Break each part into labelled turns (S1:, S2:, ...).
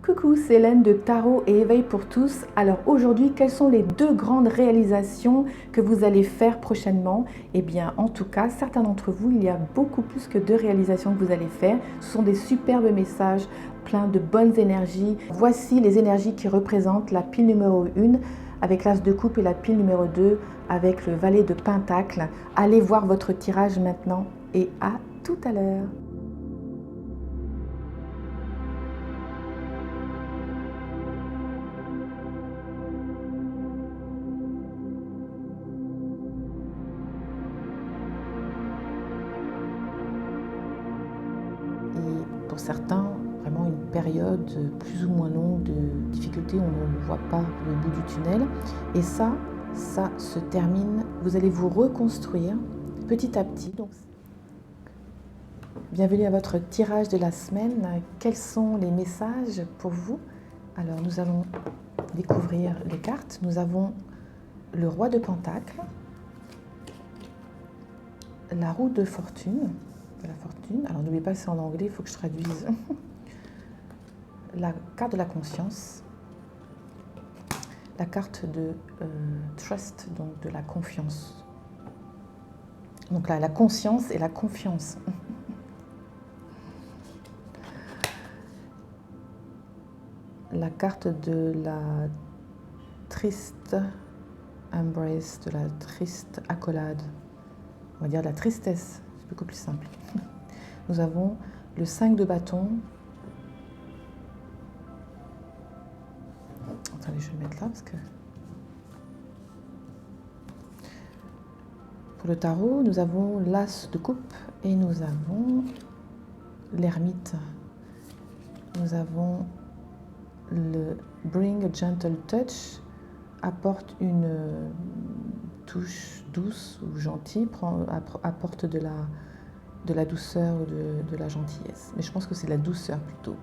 S1: Coucou, c'est Hélène de Tarot et Éveil pour tous. Alors aujourd'hui, quelles sont les deux grandes réalisations que vous allez faire prochainement? Eh bien, en tout cas, certains d'entre vous, il y a beaucoup plus que deux réalisations que vous allez faire. Ce sont des superbes messages, pleins de bonnes énergies. Voici les énergies qui représentent la pile numéro 1 avec l'As de coupe et la pile numéro 2 avec le valet de pentacle. Allez voir votre tirage maintenant et à tout à l'heure. Et pour certains, vraiment une période plus ou moins longue de difficulté, on ne voit pas le bout du tunnel. Et ça se termine, vous allez vous reconstruire petit à petit. Donc, bienvenue à votre tirage de la semaine. Quels sont les messages pour vous? Alors nous allons découvrir les cartes. Nous avons le roi de pentacle, la roue de fortune, alors n'oubliez pas, c'est en anglais, il faut que je traduise. La carte de la conscience, la carte de trust, donc de la confiance. Donc là, la conscience et la confiance. La carte de la triste embrace, de la triste accolade. On va dire de la tristesse, c'est beaucoup plus simple. Nous avons le 5 de bâton. Attendez, je vais le mettre là parce que... Pour le tarot, nous avons l'As de coupe et nous avons l'ermite. Nous avons le Bring a Gentle Touch, apporte une touche douce ou gentille, apporte de la douceur ou de la gentillesse. Mais je pense que c'est de la douceur plutôt.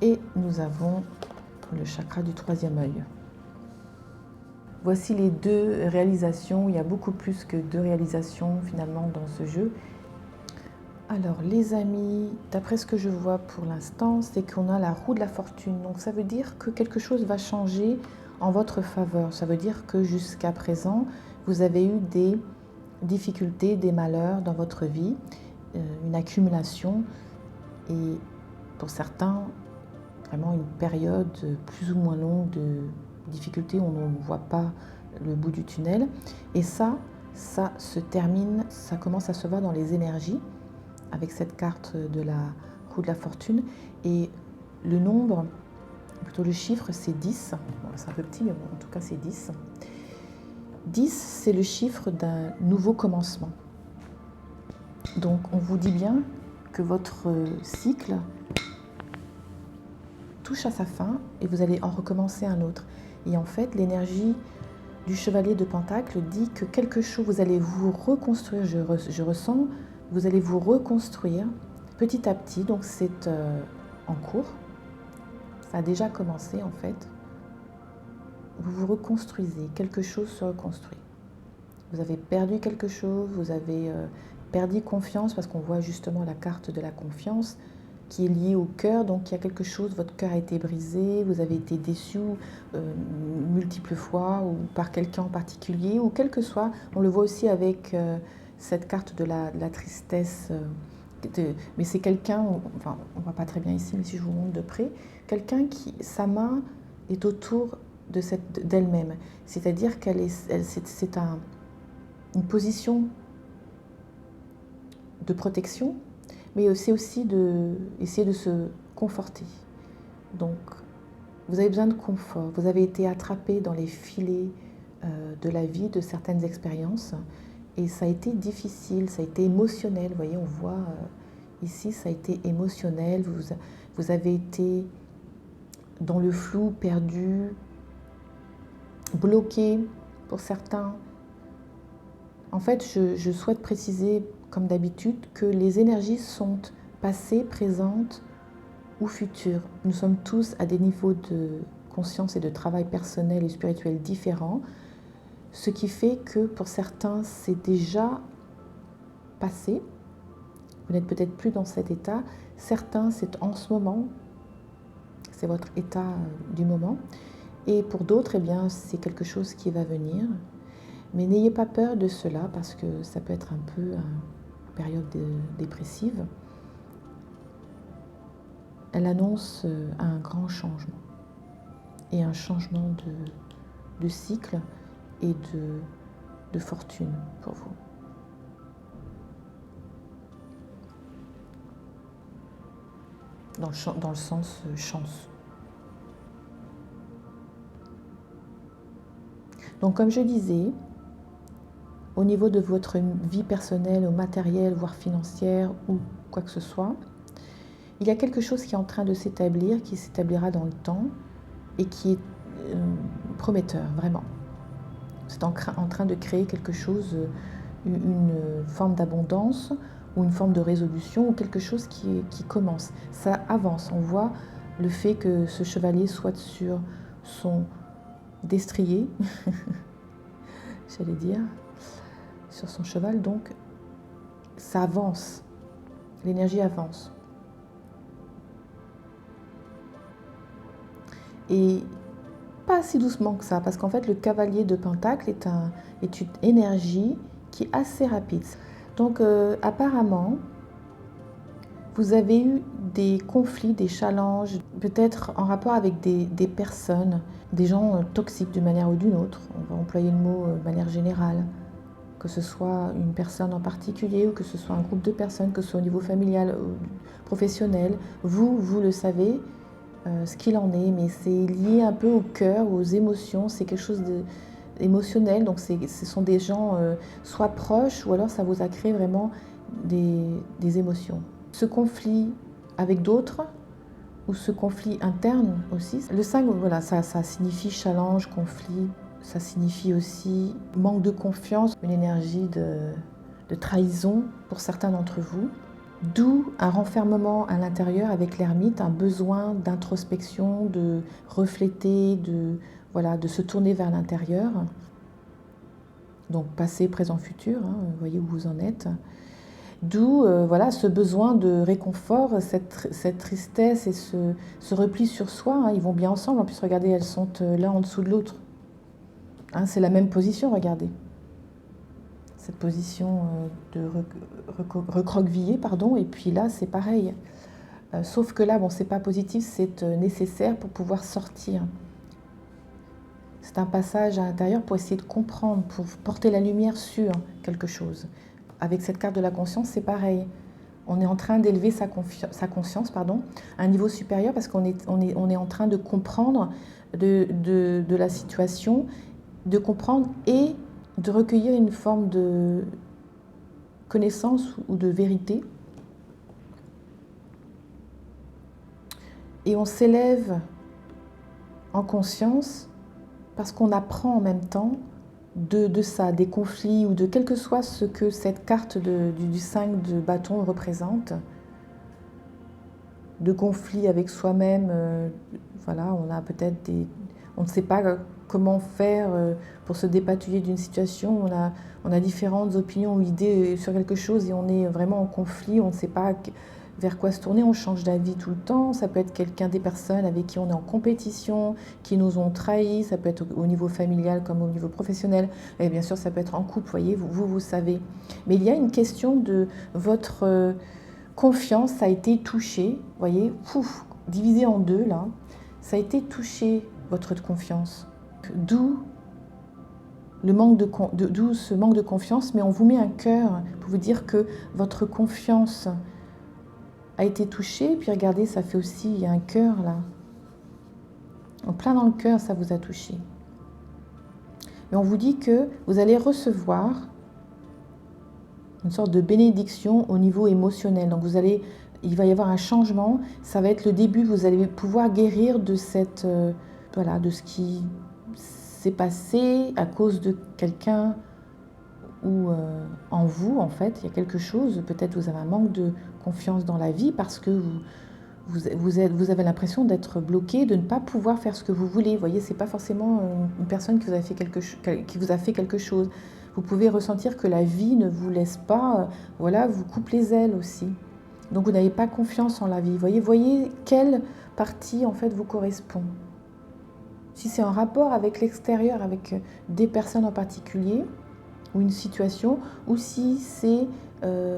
S1: Et nous avons le chakra du troisième œil. Voici les deux réalisations. Il y a beaucoup plus que deux réalisations finalement dans ce jeu. Alors les amis, d'après ce que je vois pour l'instant, c'est qu'on a la roue de la fortune. Donc ça veut dire que quelque chose va changer en votre faveur. Ça veut dire que jusqu'à présent, vous avez eu des difficultés, des malheurs dans votre vie, une accumulation et pour certains, vraiment une période plus ou moins longue de difficultés où on ne voit pas le bout du tunnel. Et ça se termine, ça commence à se voir dans les énergies avec cette carte de la roue de la fortune. Et le nombre, plutôt le chiffre, c'est 10. Bon, c'est un peu petit, mais bon, en tout cas, c'est 10. 10, c'est le chiffre d'un nouveau commencement. Donc, on vous dit bien que votre cycle touche à sa fin et vous allez en recommencer un autre. Et en fait, l'énergie du chevalier de pentacle dit que quelque chose, vous allez vous reconstruire, je ressens, vous allez vous reconstruire petit à petit. Donc c'est en cours, ça a déjà commencé en fait. Vous vous reconstruisez, quelque chose se reconstruit. Vous avez perdu quelque chose, vous avez perdu confiance parce qu'on voit justement la carte de la confiance qui est liée au cœur, donc il y a quelque chose, votre cœur a été brisé, vous avez été déçu multiples fois ou par quelqu'un en particulier, ou quel que soit, on le voit aussi avec cette carte de la tristesse, mais c'est quelqu'un, enfin on ne voit pas très bien ici, mais si je vous montre de près, quelqu'un qui, sa main est autour d'elle-même, c'est-à-dire c'est une position de protection, mais c'est aussi essayer de se conforter. Donc, vous avez besoin de confort. Vous avez été attrapé dans les filets de la vie, de certaines expériences, et ça a été difficile, ça a été émotionnel. Vous voyez, on voit ici, ça a été émotionnel. Vous avez été dans le flou, perdu, bloqué pour certains. En fait, je souhaite préciser, comme d'habitude, que les énergies sont passées, présentes ou futures. Nous sommes tous à des niveaux de conscience et de travail personnel et spirituel différents, ce qui fait que pour certains, c'est déjà passé. Vous n'êtes peut-être plus dans cet état. Certains, c'est en ce moment, c'est votre état du moment. Et pour d'autres, eh bien, c'est quelque chose qui va venir. Mais n'ayez pas peur de cela parce que ça peut être un peu une période dépressive. Elle annonce un grand changement et un changement de cycle et de fortune pour vous. Dans le sens chance. Donc comme je disais, au niveau de votre vie personnelle, ou matérielle, voire financière, ou quoi que ce soit, il y a quelque chose qui est en train de s'établir, qui s'établira dans le temps, et qui est prometteur, vraiment. C'est en train de créer quelque chose, une forme d'abondance, ou une forme de résolution, ou quelque chose qui commence. Ça avance, on voit le fait que ce chevalier soit sur son destrier, j'allais dire, sur son cheval, donc ça avance, l'énergie avance. Et pas si doucement que ça, parce qu'en fait le cavalier de Pentacle est une énergie qui est assez rapide. Donc apparemment, vous avez eu des conflits, des challenges, peut-être en rapport avec des personnes, des gens toxiques d'une manière ou d'une autre. On va employer le mot de manière générale. Que ce soit une personne en particulier ou que ce soit un groupe de personnes, que ce soit au niveau familial ou professionnel. Vous le savez, ce qu'il en est, mais c'est lié un peu au cœur, aux émotions. C'est quelque chose d'émotionnel, donc ce sont des gens soit proches ou alors ça vous a créé vraiment des émotions. Ce conflit avec d'autres ou ce conflit interne aussi. Le 5, voilà, ça signifie challenge, conflit. Ça signifie aussi manque de confiance, une énergie de trahison pour certains d'entre vous. D'où un renfermement à l'intérieur avec l'ermite, un besoin d'introspection, de refléter, de se tourner vers l'intérieur. Donc passé, présent, futur, hein, vous voyez où vous en êtes. D'où ce besoin de réconfort, cette tristesse et ce repli sur soi. Hein, ils vont bien ensemble, en plus regardez, elles sont l'un en dessous de l'autre. Hein, c'est la même position, regardez. Cette position de recroquevillé, pardon, et puis là, c'est pareil. Sauf que là, bon, c'est pas positif, c'est nécessaire pour pouvoir sortir. C'est un passage à l'intérieur pour essayer de comprendre, pour porter la lumière sur quelque chose. Avec cette carte de la conscience, c'est pareil. On est en train d'élever sa conscience à un niveau supérieur parce qu'on est en train de comprendre de la situation, de comprendre et de recueillir une forme de connaissance ou de vérité. Et on s'élève en conscience parce qu'on apprend en même temps de ça, des conflits ou de quel que soit ce que cette carte du 5 de bâton représente, de conflits avec soi-même. Voilà, on a peut-être on ne sait pas comment faire pour se dépatouiller d'une situation. On a différentes opinions ou idées sur quelque chose et on est vraiment en conflit. On ne sait pas vers quoi se tourner. On change d'avis tout le temps. Ça peut être des personnes avec qui on est en compétition, qui nous ont trahis. Ça peut être au niveau familial comme au niveau professionnel. Et bien sûr, ça peut être en couple, voyez, vous savez. Mais il y a une question de votre confiance. Ça a été touché, voyez, divisé en deux là. Ça a été touché, votre confiance. D'où ce manque de confiance, mais on vous met un cœur pour vous dire que votre confiance a été touchée. Puis regardez, ça fait aussi, il y a un cœur là. En plein dans le cœur, ça vous a touché. Mais on vous dit que vous allez recevoir une sorte de bénédiction au niveau émotionnel. Donc il va y avoir un changement. Ça va être le début. Vous allez pouvoir guérir de de ce qui s'est passé à cause de quelqu'un ou en vous, en fait. Il y a quelque chose. Peut-être vous avez un manque de confiance dans la vie parce que vous avez l'impression d'être bloqué, de ne pas pouvoir faire ce que vous voulez. Vous voyez, c'est pas forcément une personne qui vous a fait quelque chose. Vous pouvez ressentir que la vie ne vous laisse pas, voilà, vous coupe les ailes aussi. Donc vous n'avez pas confiance en la vie. Voyez quelle partie en fait vous correspond. Si c'est en rapport avec l'extérieur, avec des personnes en particulier, ou une situation, ou si c'est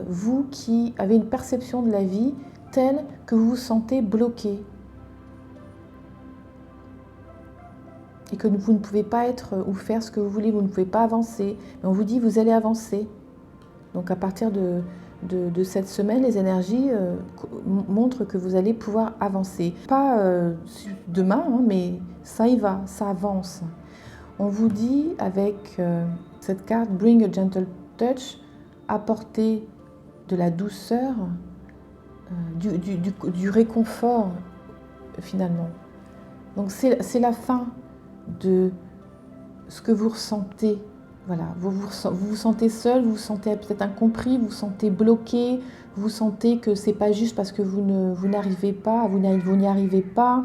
S1: vous qui avez une perception de la vie telle que vous vous sentez bloqué. Et que vous ne pouvez pas être ou faire ce que vous voulez, vous ne pouvez pas avancer. Mais on vous dit, vous allez avancer. Donc à partir de cette semaine, les énergies montrent que vous allez pouvoir avancer. Pas demain, hein, mais ça y va, ça avance. On vous dit avec cette carte « Bring a gentle touch », apporter de la douceur, du réconfort finalement. Donc c'est la fin de ce que vous ressentez. Voilà, vous vous sentez seul, vous vous sentez peut-être incompris, vous vous sentez bloqué, vous sentez que c'est pas juste parce que vous n'arrivez pas, vous n'y arrivez pas.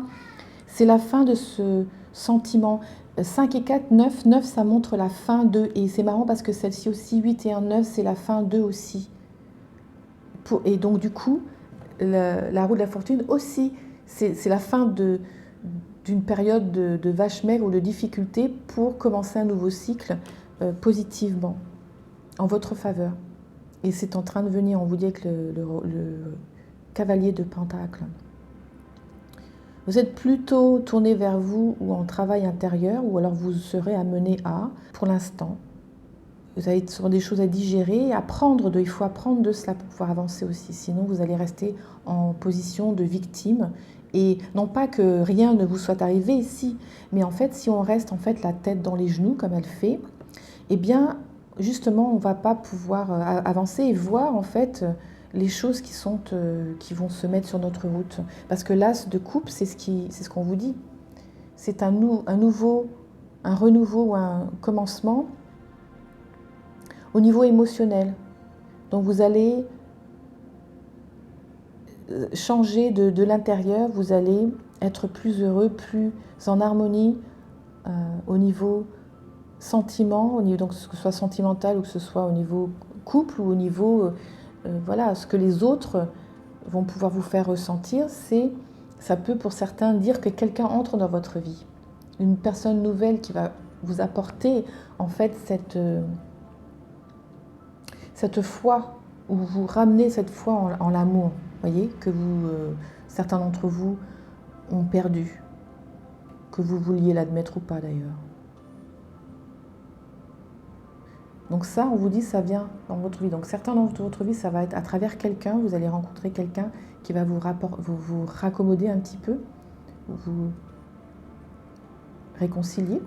S1: C'est la fin de ce sentiment. 5 et 4, 9, 9 ça montre la fin d'eux. Et c'est marrant parce que celle-ci aussi, 8 et 1, 9, c'est la fin d'eux aussi. Et donc du coup, la roue de la fortune aussi, c'est la fin d'une période de vache maigre ou de difficulté pour commencer un nouveau cycle positivement, en votre faveur. Et c'est en train de venir, on vous dit avec le cavalier de Pentacle. Vous êtes plutôt tourné vers vous ou en travail intérieur, ou alors vous serez amené à, pour l'instant. Vous avez sur des choses à digérer, il faut apprendre de cela pour pouvoir avancer aussi. Sinon, vous allez rester en position de victime. Et non pas que rien ne vous soit arrivé ici, mais en fait, si on reste en fait la tête dans les genoux comme elle fait, eh bien, justement, on ne va pas pouvoir avancer et voir en fait les choses qui vont se mettre sur notre route. Parce que l'as de coupe, c'est ce qu'on vous dit. C'est un renouveau ou un commencement au niveau émotionnel. Donc vous allez changer de l'intérieur, vous allez être plus heureux, plus en harmonie au niveau sentiment, donc que ce soit sentimental ou que ce soit au niveau couple ou au niveau voilà, ce que les autres vont pouvoir vous faire ressentir, ça peut pour certains dire que quelqu'un entre dans votre vie, une personne nouvelle qui va vous apporter en fait cette foi, ou vous ramenez cette foi en l'amour, voyez, que certains d'entre vous ont perdu, que vous vouliez l'admettre ou pas d'ailleurs. Donc ça, on vous dit, ça vient dans votre vie. Donc certains dans votre vie, ça va être à travers quelqu'un, vous allez rencontrer quelqu'un qui va vous raccommoder un petit peu, vous réconcilier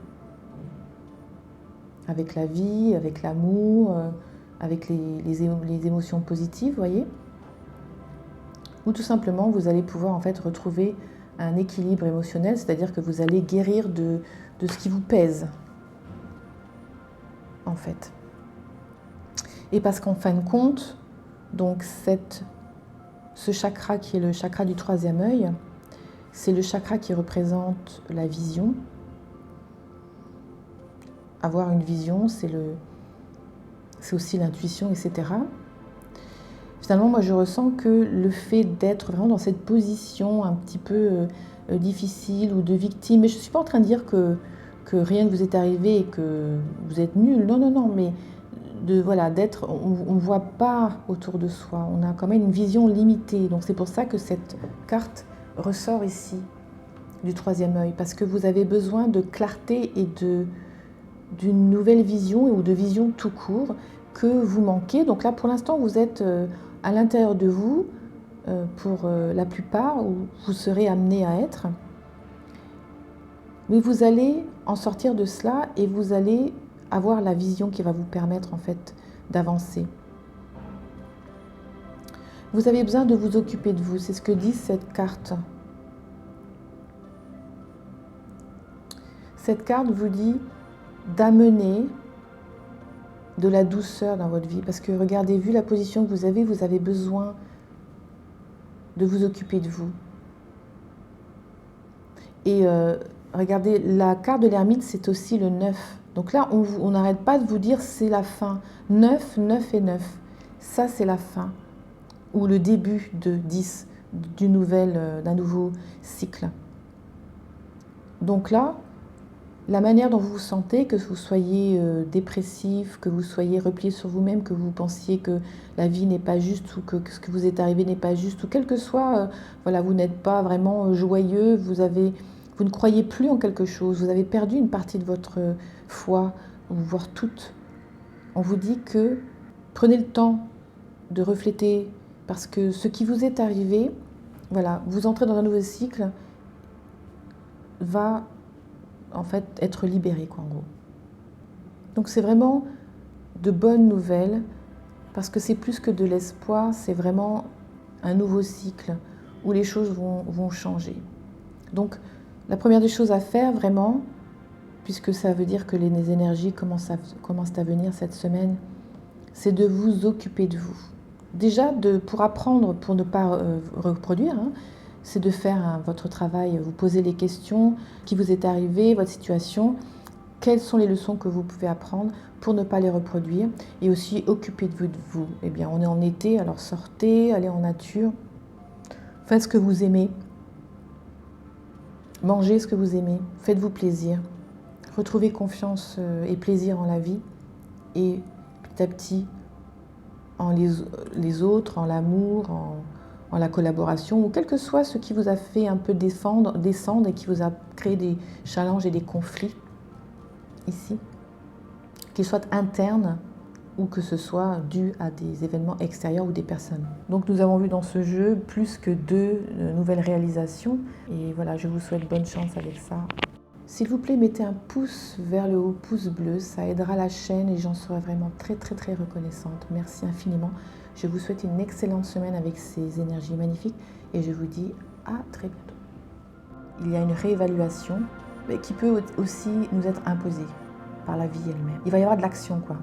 S1: avec la vie, avec l'amour, avec les émotions positives, voyez. Ou tout simplement, vous allez pouvoir en fait retrouver un équilibre émotionnel, c'est-à-dire que vous allez guérir de ce qui vous pèse, en fait. Et parce qu'en fin de compte, donc ce chakra qui est le chakra du troisième œil, c'est le chakra qui représente la vision. Avoir une vision, c'est aussi l'intuition, etc. Finalement, moi, je ressens que le fait d'être vraiment dans cette position un petit peu difficile ou de victime, mais je ne suis pas en train de dire que rien ne vous est arrivé et que vous êtes nul, non, mais on ne voit pas autour de soi, on a quand même une vision limitée. Donc c'est pour ça que cette carte ressort ici, du troisième œil, parce que vous avez besoin de clarté et d'une nouvelle vision ou de vision tout court que vous manquez. Donc là, pour l'instant, vous êtes à l'intérieur de vous, pour la plupart, où vous serez amené à être. Mais vous allez en sortir de cela et vous allez avoir la vision qui va vous permettre en fait d'avancer. Vous avez besoin de vous occuper de vous, c'est ce que dit cette carte. Cette carte vous dit d'amener de la douceur dans votre vie, parce que regardez, vu la position que vous avez besoin de vous occuper de vous. Et regardez, la carte de l'ermite, c'est aussi le 9. Donc là, on n'arrête pas de vous dire c'est la fin. 9, 9 et 9. Ça, c'est la fin. Ou le début de 10, d'un nouveau cycle. Donc là, la manière dont vous vous sentez, que vous soyez dépressif, que vous soyez replié sur vous-même, que vous pensiez que la vie n'est pas juste ou que ce que vous est arrivé n'est pas juste, ou quel que soit, voilà, vous n'êtes pas vraiment joyeux, vous ne croyez plus en quelque chose, vous avez perdu une partie de votre foi, voire toute. On vous dit que prenez le temps de refléter, parce que ce qui vous est arrivé, voilà, vous entrez dans un nouveau cycle, va en fait être libéré, quoi, en gros. Donc c'est vraiment de bonnes nouvelles, parce que c'est plus que de l'espoir, c'est vraiment un nouveau cycle où les choses vont changer. Donc la première des choses à faire vraiment, puisque ça veut dire que les énergies commencent à venir cette semaine, c'est de vous occuper de vous. Déjà, pour apprendre, pour ne pas reproduire, hein, c'est de faire votre travail, vous poser les questions qui vous est arrivé, votre situation, quelles sont les leçons que vous pouvez apprendre pour ne pas les reproduire, et aussi occuper de vous. Eh bien, on est en été, alors sortez, allez en nature, faites ce que vous aimez, mangez ce que vous aimez, faites-vous plaisir, retrouvez confiance et plaisir en la vie, et petit à petit, en les autres, en l'amour, en la collaboration, ou quel que soit ce qui vous a fait un peu descendre et qui vous a créé des challenges et des conflits ici, qu'ils soient internes ou que ce soit dû à des événements extérieurs ou des personnes. Donc nous avons vu dans ce jeu plus que 2 nouvelles réalisations, et voilà, je vous souhaite bonne chance avec ça. S'il vous plaît, mettez un pouce vers le haut, pouce bleu, ça aidera la chaîne et j'en serai vraiment très très très reconnaissante. Merci infiniment. Je vous souhaite une excellente semaine avec ces énergies magnifiques et je vous dis à très bientôt. Il y a une réévaluation qui peut aussi nous être imposée par la vie elle-même. Il va y avoir de l'action, quoi.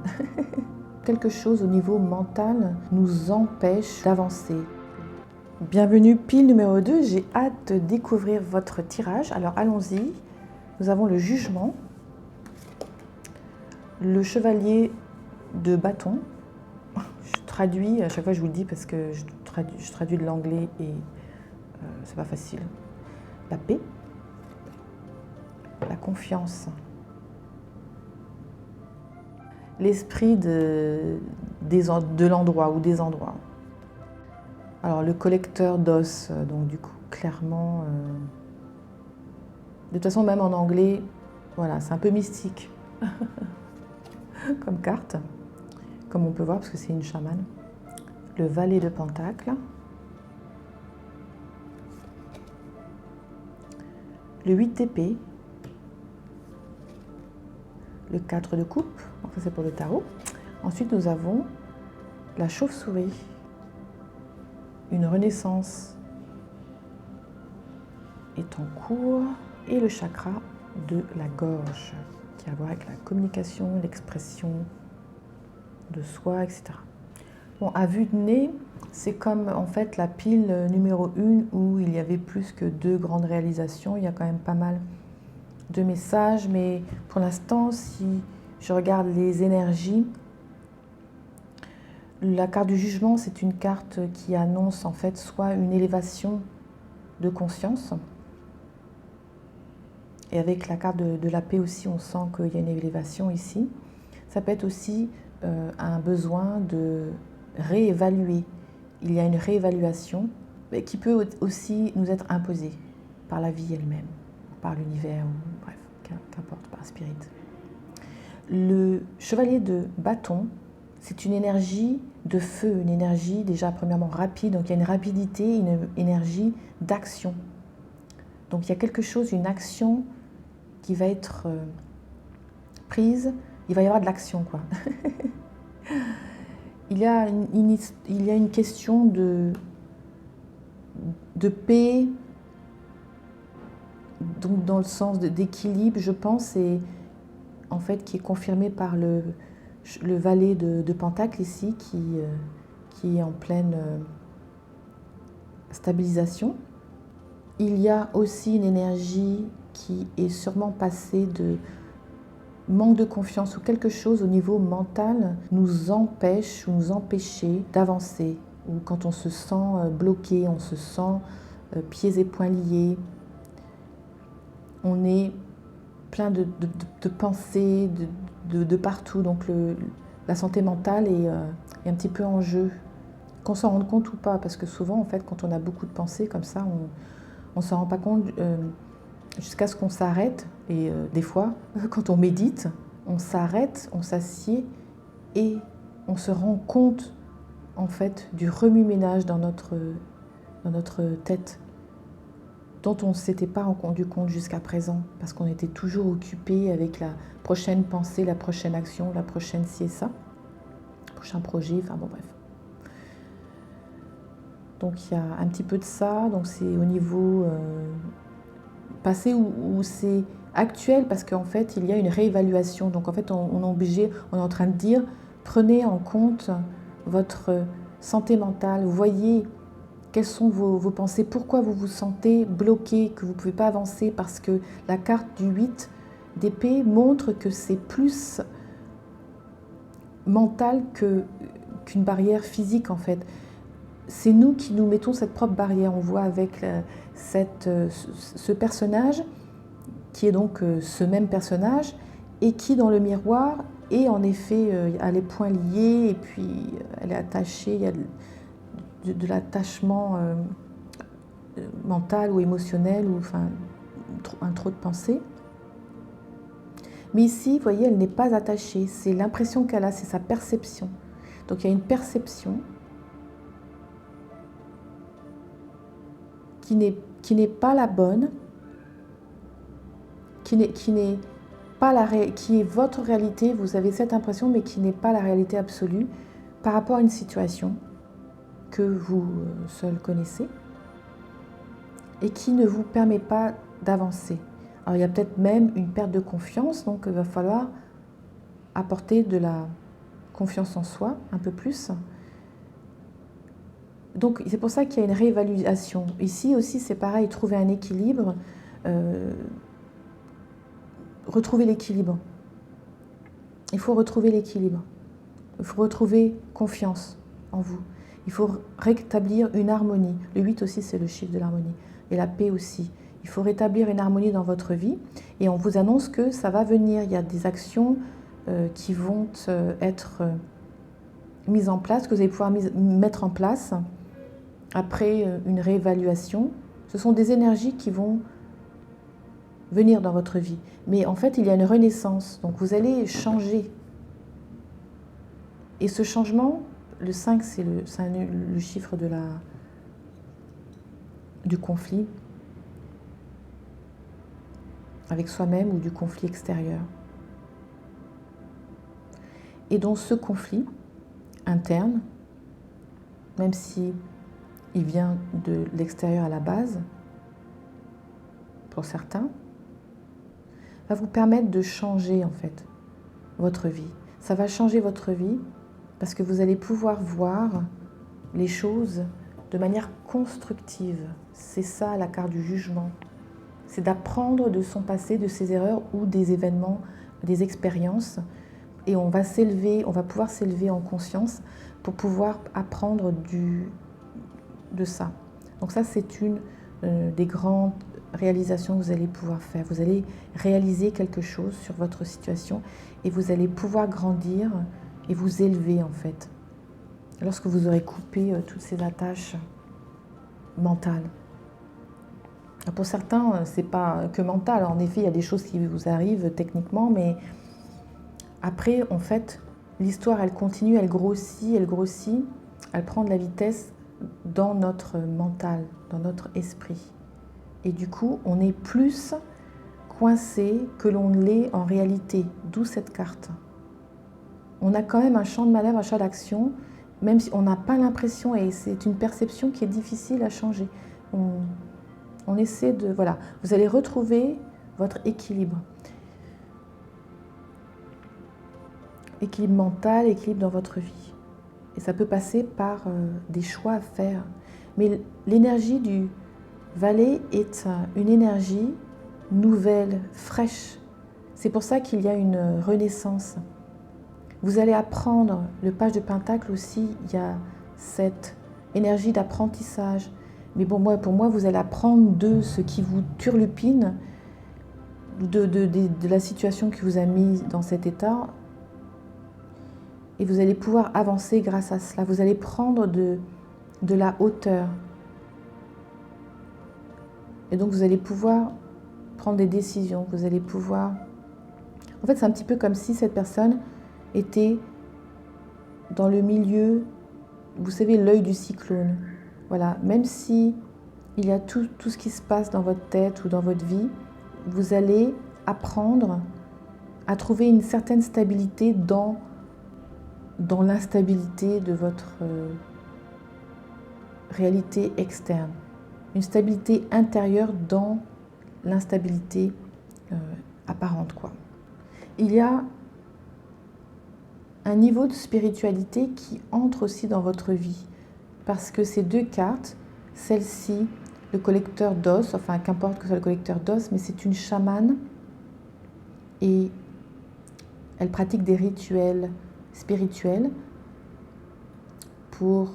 S1: Quelque chose au niveau mental nous empêche d'avancer. Bienvenue pile numéro 2, j'ai hâte de découvrir votre tirage. Alors allons-y. Nous avons le jugement, le chevalier de bâton. Je traduis, à chaque fois je vous le dis parce que je traduis de l'anglais et c'est pas facile. La paix, la confiance, l'esprit de l'endroit ou des endroits. Alors le collecteur d'os, donc du coup clairement... De toute façon, même en anglais, voilà, c'est un peu mystique comme carte, comme on peut voir, parce que c'est une chamane. Le valet de Pentacle. Le 8 d'épée. Le 4 de coupe, donc ça c'est pour le tarot. Ensuite, nous avons la chauve-souris. Une renaissance est en cours. Et le chakra de la gorge, qui a à voir avec la communication, l'expression de soi, etc. Bon, à vue de nez, c'est comme en fait la pile numéro 1 où il y avait plus que 2 grandes réalisations. Il y a quand même pas mal de messages, mais pour l'instant, si je regarde les énergies, la carte du jugement, c'est une carte qui annonce en fait soit une élévation de conscience. Et avec la carte de la paix aussi, on sent qu'il y a une élévation ici. Ça peut être aussi un besoin de réévaluer. Il y a une réévaluation qui peut aussi nous être imposée par la vie elle-même, par l'univers, ou bref, qu'importe, par spirit. Le chevalier de bâton, c'est une énergie de feu, une énergie déjà premièrement rapide, donc il y a une rapidité, une énergie d'action. Donc il y a quelque chose, une action qui va être prise, il va y avoir de l'action, quoi. il y a une question de paix, donc dans le sens d'équilibre, je pense, et en fait qui est confirmé par le valet de Pentacle ici, qui est en pleine stabilisation. Il y a aussi une énergie qui est sûrement passée manque de confiance ou quelque chose au niveau mental nous empêche ou nous empêcher d'avancer. Ou quand on se sent bloqué, on se sent pieds et poings liés, on est plein de pensées de partout. Donc la santé mentale est un petit peu en jeu. Qu'on s'en rende compte ou pas, parce que souvent, en fait, quand on a beaucoup de pensées comme ça, on ne s'en rend pas compte jusqu'à ce qu'on s'arrête. Et des fois, quand on médite, on s'arrête, on s'assied et on se rend compte, en fait, du remue-ménage dans notre tête, dont on ne s'était pas rendu compte jusqu'à présent, parce qu'on était toujours occupé avec la prochaine pensée, la prochaine action, la prochaine ci et ça, le prochain projet, enfin bon bref. Donc il y a un petit peu de ça, donc c'est au niveau passé ou c'est actuel, parce qu'en fait il y a une réévaluation. Donc en fait on est obligé, on est en train de dire, prenez en compte votre santé mentale, voyez quelles sont vos pensées, pourquoi vous vous sentez bloqué, que vous ne pouvez pas avancer, parce que la carte du 8 d'épée montre que c'est plus mental qu'une barrière physique en fait. C'est nous qui nous mettons cette propre barrière. On voit avec ce personnage, qui est donc ce même personnage, et qui dans le miroir est en effet, a les poings liés, et puis elle est attachée, il y a de l'attachement mental ou émotionnel, ou enfin un trop de pensée. Mais ici, vous voyez, elle n'est pas attachée. C'est l'impression qu'elle a, c'est sa perception. Donc il y a une perception qui n'est pas la bonne, qui est votre réalité, vous avez cette impression, mais qui n'est pas la réalité absolue par rapport à une situation que vous seul connaissez et qui ne vous permet pas d'avancer. Alors il y a peut-être même une perte de confiance, donc il va falloir apporter de la confiance en soi un peu plus. Donc c'est pour ça qu'il y a une réévaluation. Ici aussi c'est pareil, trouver un équilibre, retrouver l'équilibre. Il faut retrouver l'équilibre. Il faut retrouver confiance en vous. Il faut rétablir une harmonie. Le 8 aussi c'est le chiffre de l'harmonie. Et la paix aussi. Il faut rétablir une harmonie dans votre vie. Et on vous annonce que ça va venir. Il y a des actions qui vont être mises en place, que vous allez pouvoir mettre en place après une réévaluation. Ce sont des énergies qui vont venir dans votre vie. Mais en fait, il y a une renaissance. Donc vous allez changer. Et ce changement, le 5, c'est le chiffre du conflit avec soi-même ou du conflit extérieur. Et dans ce conflit interne, même si il vient de l'extérieur à la base, pour certains, va vous permettre de changer en fait votre vie. Ça va changer votre vie parce que vous allez pouvoir voir les choses de manière constructive. C'est ça la carte du jugement. C'est d'apprendre de son passé, de ses erreurs ou des événements, des expériences. Et on va pouvoir s'élever en conscience pour pouvoir apprendre de ça. Donc ça, c'est une des grandes réalisations que vous allez pouvoir faire. Vous allez réaliser quelque chose sur votre situation et vous allez pouvoir grandir et vous élever en fait. Lorsque vous aurez coupé toutes ces attaches mentales. Pour certains, c'est pas que mental. En effet, il y a des choses qui vous arrivent techniquement, mais après, en fait, l'histoire, elle continue, elle grossit, elle prend de la vitesse dans notre mental, dans notre esprit. Et du coup, on est plus coincé que l'on l'est en réalité, d'où cette carte. On a quand même un champ de manœuvre, un champ d'action, même si on n'a pas l'impression, et c'est une perception qui est difficile à changer. On essaie de... Voilà, vous allez retrouver votre équilibre. Équilibre mental, équilibre dans votre vie. Et ça peut passer par des choix à faire. Mais l'énergie du valet est une énergie nouvelle, fraîche. C'est pour ça qu'il y a une renaissance. Vous allez apprendre, le page de Pentacle aussi, il y a cette énergie d'apprentissage. Mais bon, pour moi, vous allez apprendre de ce qui vous turlupine, de la situation qui vous a mis dans cet état. Et vous allez pouvoir avancer grâce à cela. Vous allez prendre de la hauteur. Et donc, vous allez pouvoir prendre des décisions. Vous allez pouvoir... En fait, c'est un petit peu comme si cette personne était dans le milieu, vous savez, l'œil du cyclone. Voilà, même si il y a tout ce qui se passe dans votre tête ou dans votre vie, vous allez apprendre à trouver une certaine stabilité dans l'instabilité de votre réalité externe. Une stabilité intérieure dans l'instabilité apparente, quoi. Il y a un niveau de spiritualité qui entre aussi dans votre vie. Parce que ces deux cartes, celle-ci, le collecteur d'os, enfin qu'importe que ce soit le collecteur d'os, mais c'est une chamane et elle pratique des rituels spirituels pour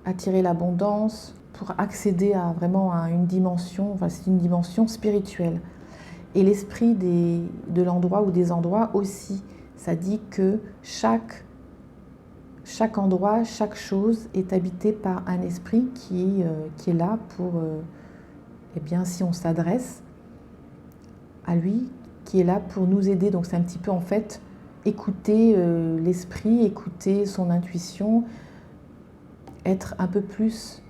S1: attirer l'abondance, pour accéder à vraiment à une dimension, enfin c'est une dimension spirituelle. Et l'esprit de l'endroit ou des endroits aussi. Ça dit que chaque endroit, chaque chose est habité par un esprit qui est là pour, eh bien, si on s'adresse à lui, qui est là pour nous aider. Donc c'est un petit peu en fait écouter l'esprit, écouter son intuition, être un peu plus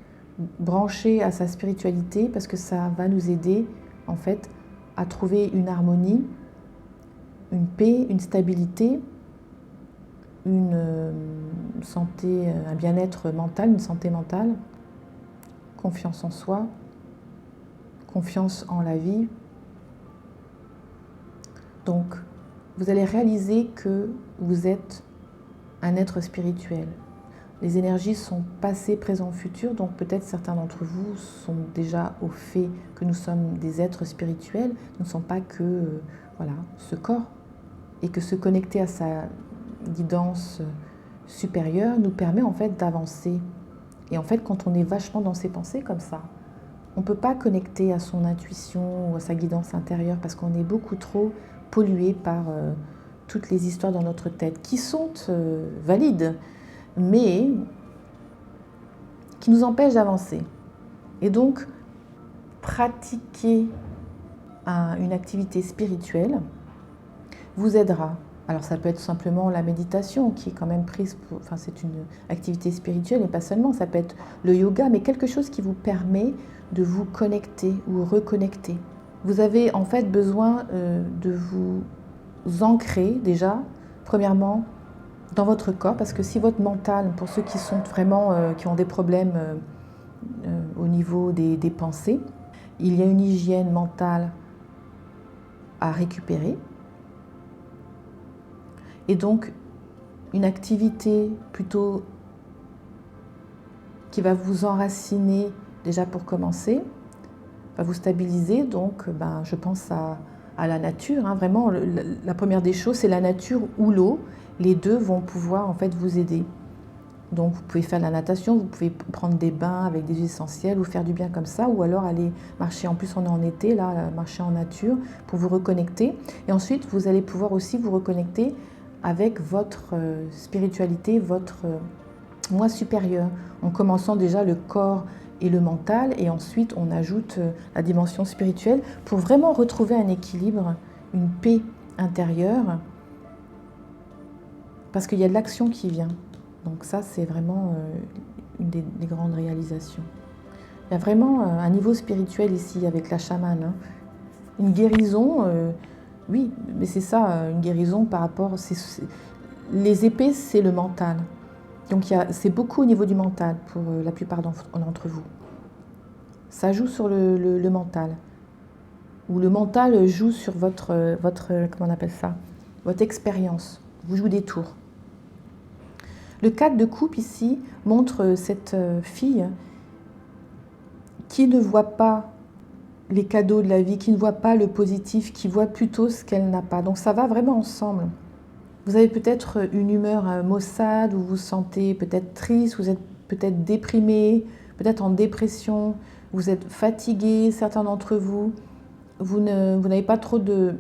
S1: branché à sa spiritualité parce que ça va nous aider en fait à trouver une harmonie, une paix, une stabilité, une santé, un bien-être mental, une santé mentale, confiance en soi, confiance en la vie. Donc, vous allez réaliser que vous êtes un être spirituel. Les énergies sont passées, présent, futur, donc peut-être certains d'entre vous sont déjà au fait que nous sommes des êtres spirituels, nous ne sommes pas que voilà, ce corps, et que se connecter à sa guidance supérieure nous permet en fait d'avancer. Et en fait, quand on est vachement dans ses pensées comme ça, on ne peut pas connecter à son intuition ou à sa guidance intérieure parce qu'on est beaucoup trop pollué par toutes les histoires dans notre tête qui sont valides, mais qui nous empêchent d'avancer. Et donc, pratiquer une activité spirituelle vous aidera. Alors ça peut être simplement la méditation qui est quand même prise pour... Enfin c'est une activité spirituelle et pas seulement, ça peut être le yoga, mais quelque chose qui vous permet de vous connecter ou reconnecter. Vous avez en fait besoin de vous ancrer déjà, premièrement, dans votre corps, parce que si votre mental, pour ceux qui sont vraiment, qui ont des problèmes au niveau des pensées, il y a une hygiène mentale à récupérer. Et donc, une activité plutôt qui va vous enraciner, déjà pour commencer, va vous stabiliser. Donc, je pense à la nature. Hein. Vraiment, la première des choses, c'est la nature ou l'eau. Les deux vont pouvoir en fait vous aider. Donc, vous pouvez faire de la natation, vous pouvez prendre des bains avec des huiles essentielles ou faire du bien comme ça, ou alors aller marcher. En plus, on est en été, là, marcher en nature pour vous reconnecter. Et ensuite, vous allez pouvoir aussi vous reconnecter avec votre spiritualité, votre moi supérieur, en commençant déjà le corps et le mental, et ensuite on ajoute la dimension spirituelle pour vraiment retrouver un équilibre, une paix intérieure, parce qu'il y a de l'action qui vient. Donc ça, c'est vraiment une des grandes réalisations. Il y a vraiment un niveau spirituel ici avec la chamane, hein. Une guérison... oui, mais c'est ça, une guérison par rapport... Les épées, c'est le mental. Donc c'est beaucoup au niveau du mental pour la plupart d'entre vous. Ça joue sur le mental. Ou le mental joue sur votre comment on appelle ça, votre expérience. Vous jouez des tours. Le 4 de coupe ici montre cette fille qui ne voit pas les cadeaux de la vie, qui ne voit pas le positif, qui voit plutôt ce qu'elle n'a pas. Donc ça va vraiment ensemble. Vous avez peut-être une humeur maussade, vous vous sentez peut-être triste, vous êtes peut-être déprimé, peut-être en dépression, vous êtes fatigué, certains d'entre vous, vous n'avez pas trop de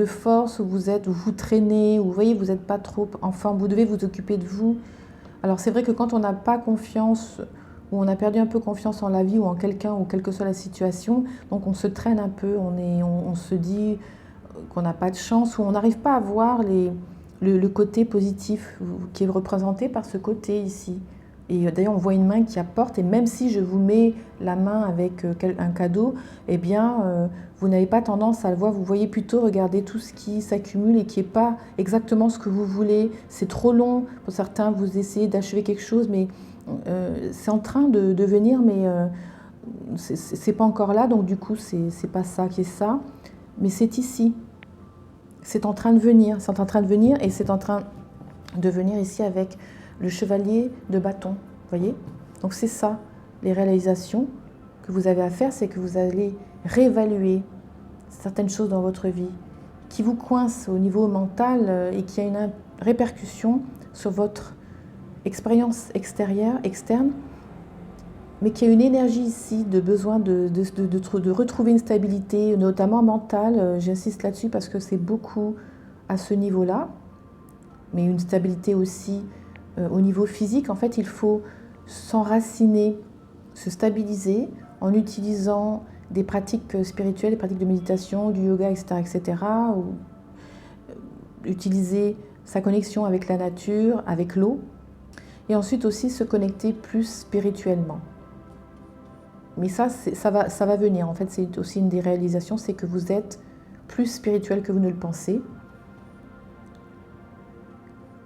S1: force, vous traînez, vous voyez, vous n'êtes pas trop en forme, vous devez vous occuper de vous. Alors c'est vrai que quand on n'a pas confiance, ou on a perdu un peu confiance en la vie ou en quelqu'un, ou quelle que soit la situation, donc on se traîne un peu, on se dit qu'on n'a pas de chance, ou on n'arrive pas à voir le côté positif qui est représenté par ce côté ici. Et d'ailleurs, on voit une main qui apporte, et même si je vous mets la main avec un cadeau, eh bien, vous n'avez pas tendance à le voir, vous voyez plutôt regarder tout ce qui s'accumule et qui n'est pas exactement ce que vous voulez. C'est trop long, pour certains, vous essayez d'achever quelque chose, mais c'est en train de venir, mais c'est pas encore là, donc du coup, c'est pas ça qui est ça, mais c'est ici. C'est en train de venir, c'est en train de venir, et c'est en train de venir ici avec le chevalier de bâton, voyez? Donc c'est ça, les réalisations que vous avez à faire, c'est que vous allez réévaluer certaines choses dans votre vie qui vous coincent au niveau mental et qui a une répercussion sur votre expérience extérieure, externe, mais qui a une énergie ici de besoin de retrouver une stabilité, notamment mentale. J'insiste là-dessus parce que c'est beaucoup à ce niveau-là, mais une stabilité aussi au niveau physique. En fait, il faut s'enraciner, se stabiliser en utilisant des pratiques spirituelles, des pratiques de méditation, du yoga, etc., etc., ou utiliser sa connexion avec la nature, avec l'eau, et ensuite aussi se connecter plus spirituellement. Mais ça va venir. En fait, c'est aussi une des réalisations, c'est que vous êtes plus spirituel que vous ne le pensez,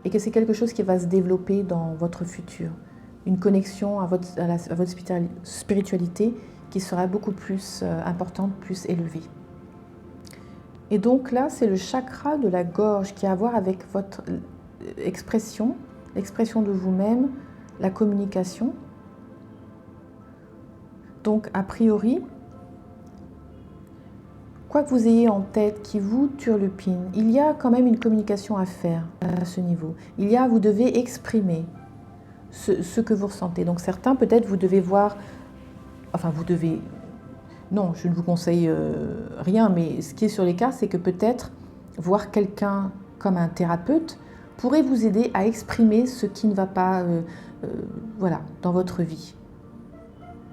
S1: et que c'est quelque chose qui va se développer dans votre futur. Une connexion à votre spiritualité qui sera beaucoup plus importante, plus élevée. Et donc là, c'est le chakra de la gorge qui a à voir avec votre expression, l'expression de vous-même, la communication. Donc, a priori, quoi que vous ayez en tête qui vous turlupine, il y a quand même une communication à faire à ce niveau. Vous devez exprimer ce que vous ressentez. Donc certains, peut-être, vous devez voir, enfin vous devez, non, je ne vous conseille rien, mais ce qui est sur les cartes, c'est que peut-être voir quelqu'un comme un thérapeute pourrait vous aider à exprimer ce qui ne va pas voilà, dans votre vie.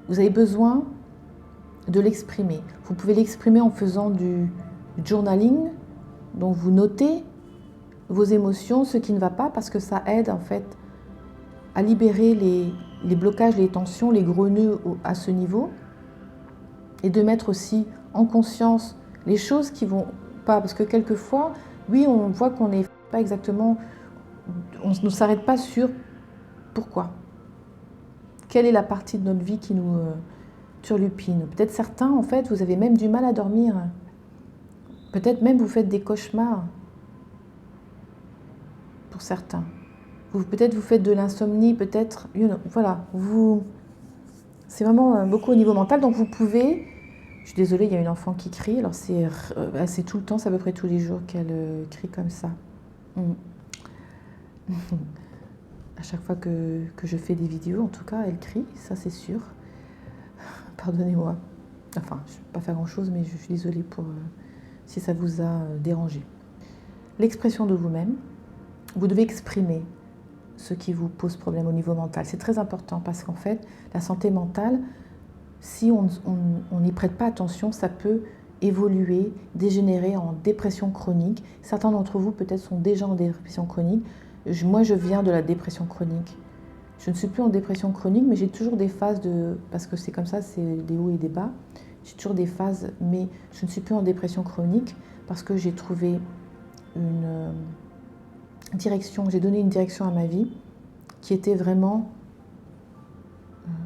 S1: Vous avez besoin de l'exprimer. Vous pouvez l'exprimer en faisant du journaling, donc vous notez vos émotions, ce qui ne va pas, parce que ça aide en fait à libérer les blocages, les tensions, les gros nœuds à ce niveau, et de mettre aussi en conscience les choses qui vont pas, parce que quelquefois, oui, on voit qu'on n'est pas exactement, on ne s'arrête pas sur pourquoi. Quelle est la partie de notre vie qui nous turlupine? Peut-être certains, en fait, vous avez même du mal à dormir. Peut-être même vous faites des cauchemars, pour certains. Peut-être vous faites de l'insomnie, peut-être, voilà, c'est vraiment beaucoup au niveau mental, donc vous pouvez, je suis désolée, il y a une enfant qui crie, alors c'est tout le temps, c'est à peu près tous les jours qu'elle crie comme ça. À chaque fois que je fais des vidéos, en tout cas, elle crie, ça c'est sûr. Pardonnez-moi. Enfin, je ne vais pas faire grand-chose, mais je suis désolée si ça vous a dérangé. L'expression de vous-même, vous devez exprimer ce qui vous pose problème au niveau mental. C'est très important parce qu'en fait, la santé mentale, si on n'y prête pas attention, ça peut évoluer, dégénérer en dépression chronique. Certains d'entre vous peut-être sont déjà en dépression chronique. Moi, je viens de la dépression chronique. Je ne suis plus en dépression chronique, mais j'ai toujours des phases parce que c'est comme ça, c'est des hauts et des bas. J'ai toujours des phases, mais je ne suis plus en dépression chronique parce que j'ai trouvé une direction, j'ai donné une direction à ma vie qui était vraiment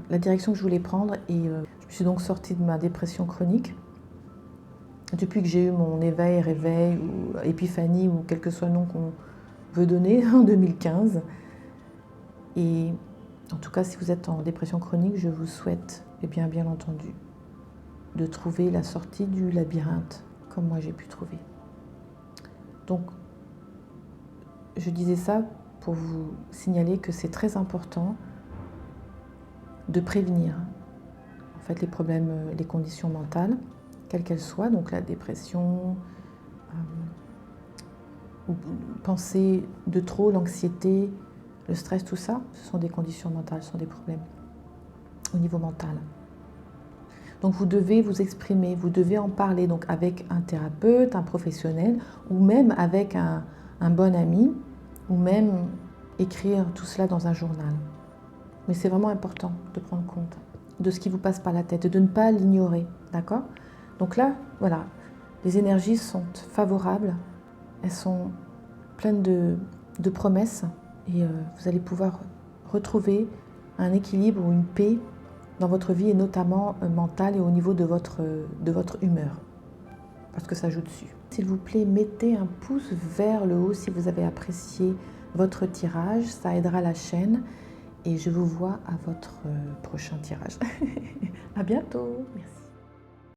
S1: la direction que je voulais prendre, et je me suis donc sortie de ma dépression chronique depuis que j'ai eu mon réveil ou épiphanie ou quel que soit le nom qu'on veut donner en 2015. Et en tout cas, si vous êtes en dépression chronique, je vous souhaite, bien entendu, de trouver la sortie du labyrinthe, comme moi j'ai pu trouver. Donc, je disais ça pour vous signaler que c'est très important de prévenir en fait les problèmes, les conditions mentales, quelles qu'elles soient, donc la dépression, ou penser de trop, l'anxiété, le stress, tout ça, ce sont des conditions mentales, ce sont des problèmes au niveau mental. Donc vous devez vous exprimer, vous devez en parler donc avec un thérapeute, un professionnel, ou même avec un bon ami, ou même écrire tout cela dans un journal. Mais c'est vraiment important de prendre compte de ce qui vous passe par la tête, de ne pas l'ignorer, d'accord? Donc là, voilà, les énergies sont favorables, elles sont pleines de promesses, et vous allez pouvoir retrouver un équilibre ou une paix dans votre vie, et notamment mentale et au niveau de votre humeur, parce que ça joue dessus. S'il vous plaît, mettez un pouce vers le haut si vous avez apprécié votre tirage, ça aidera la chaîne, et je vous vois à votre prochain tirage. À bientôt, merci.